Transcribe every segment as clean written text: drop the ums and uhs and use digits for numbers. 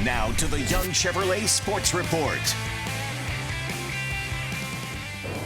Now to the Young Chevrolet Sports Report.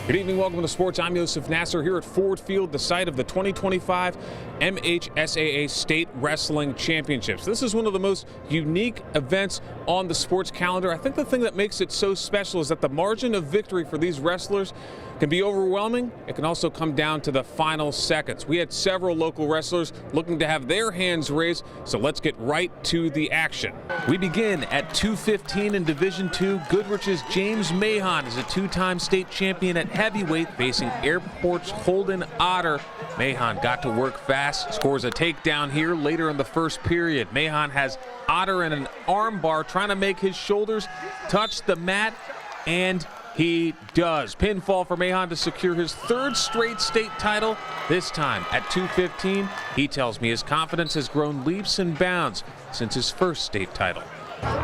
Good evening, welcome to Sports. I'm Yosef Nasser here at Ford Field, the site of the 2025 MHSAA State Wrestling Championships. This is one of the most unique events on the sports calendar. I think the thing that makes it so special is that the margin of victory for these wrestlers can be overwhelming. It can also come down to the final seconds. We had several local wrestlers looking to have their hands raised, so let's get right to the action. We begin at 215 in Division II. Goodrich's James Mahon is a two-time state champion at heavyweight, facing Airport's Holden Otter. Mahon got to work fast, scores a takedown here later in the first period. Mahon has Otter in an arm bar, trying to make his shoulders touch the mat, and he does. Pinfall for Mahon to secure his third straight state title, this time at 215. He tells me his confidence has grown leaps and bounds since his first state title.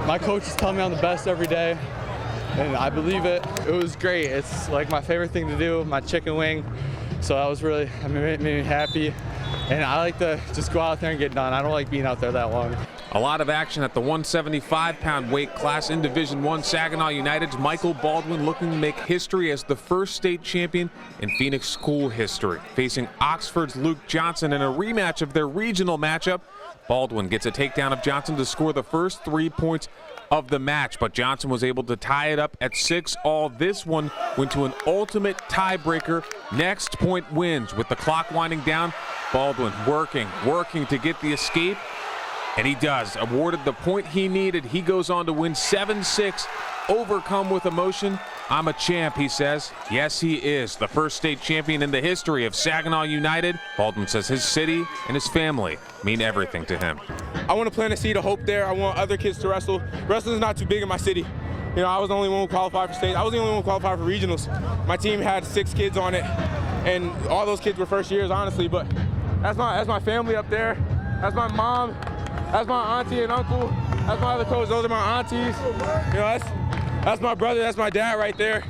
My coaches tell me I'm the best every day, and I believe it. It was great. It's like my favorite thing to do, my chicken wing. So that was really, made me happy. And I like to just go out there and get done. I don't like being out there that long. A lot of action at the 175-pound weight class in Division I. Saginaw United's Michael Baldwin looking to make history as the first state champion in Phoenix school history. Facing Oxford's Luke Johnson in a rematch of their regional matchup, Baldwin gets a takedown of Johnson to score the first 3 points of the match, but Johnson was able to tie it up at 6-all. This one went to an ultimate tiebreaker. Next point wins. With the clock winding down, Baldwin working to get the escape, and he does. Awarded the point he needed. He goes on to win 7-6, overcome with emotion. I'm a champ, he says. Yes, he is. The first state champion in the history of Saginaw United. Baldwin says his city and his family mean everything to him. I want to plant a seed of hope there. I want other kids to wrestle. Wrestling's not too big in my city. You know, I was the only one who qualified for state. I was the only one who qualified for regionals. My team had 6 kids on it, and all those kids were first years, honestly. But that's my family up there. That's my mom. That's my auntie and uncle. That's my other coach. Those are my aunties. You know, that's my brother. That's my dad right there.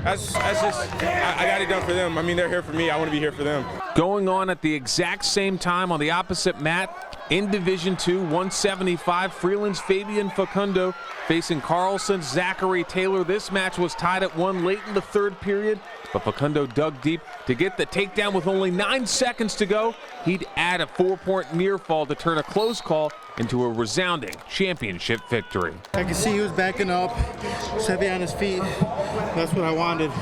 That's just, I got it done for them. I mean, they're here for me. I want to be here for them. Going on at the exact same time on the opposite mat in Division II, 175, Freeland's Fabian Facundo facing Carlson's Zachary Taylor. This match was tied at 1 late in the third period, but Facundo dug deep to get the takedown with only 9 seconds to go. He'd add a 4-point near fall to turn a close call into a resounding championship victory. I could see he was backing up, was heavy on his feet. That's what I wanted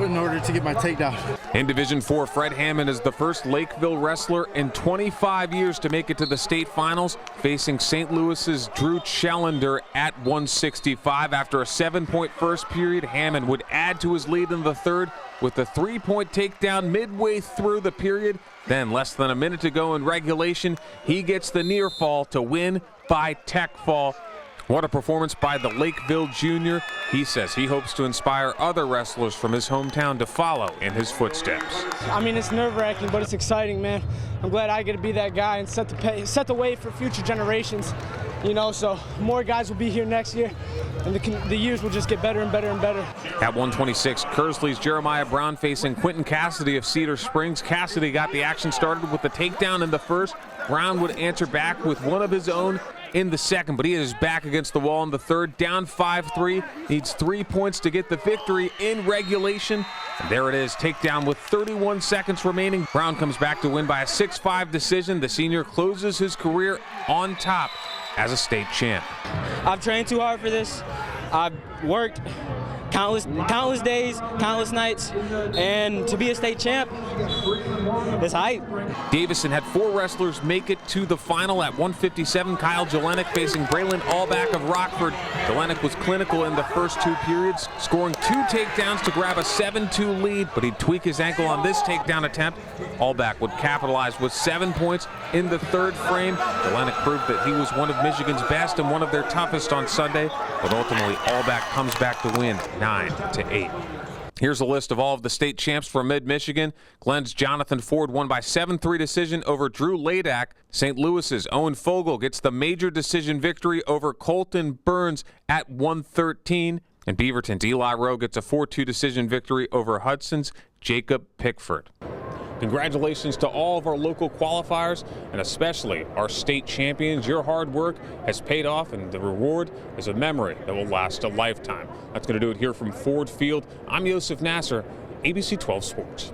in order to get my takedown. In Division IV, Fred Hammond is the first Lakeville wrestler in 25 years to make it to the state finals, facing St. Louis's Drew Chellender at 165. After a 7-point first period, Hammond would add to his lead in the third with a 3-point takedown midway through the period. Then, less than a minute to go in regulation, he gets the near fall to win by tech fall. What a performance by the Lakeville junior. He says he hopes to inspire other wrestlers from his hometown to follow in his footsteps. I mean, it's nerve-wracking, but it's exciting, man. I'm glad I get to be that guy and set the way for future generations. You know, so more guys will be here next year, and the years will just get better and better and better. At 126, Kersley's Jeremiah Brown facing Quentin Cassidy of Cedar Springs. Cassidy got the action started with the takedown in the first. Brown would answer back with one of his own in the second, but he is back against the wall in the third. Down 5-3, needs 3 points to get the victory in regulation. And there it is, takedown with 31 seconds remaining. Brown comes back to win by a 6-5 decision. The senior closes his career on top as a state champ. I've trained too hard for this. I've worked countless days, countless nights, and to be a state champ, it's hype. Davison had 4 wrestlers make it to the final at 157. Kyle Jelenic facing Braylon Allback of Rockford. Jelenic was clinical in the first 2 periods, scoring 2 takedowns to grab a 7-2 lead, but he'd tweak his ankle on this takedown attempt. Allback would capitalize with 7 points in the third frame. Jelenic proved that he was one of Michigan's best and one of their toughest on Sunday, but ultimately Allback comes back to win 9-8. Here's a list of all of the state champs from Mid-Michigan. Glenn's Jonathan Ford won by 7-3 decision over Drew Ladak. St. Louis's Owen Fogel gets the major decision victory over Colton Burns at 113. And Beaverton's Eli Rowe gets a 4-2 decision victory over Hudson's Jacob Pickford. Congratulations to all of our local qualifiers and especially our state champions. Your hard work has paid off, and the reward is a memory that will last a lifetime. That's going to do it here from Ford Field. I'm Yosef Nasser, ABC 12 Sports.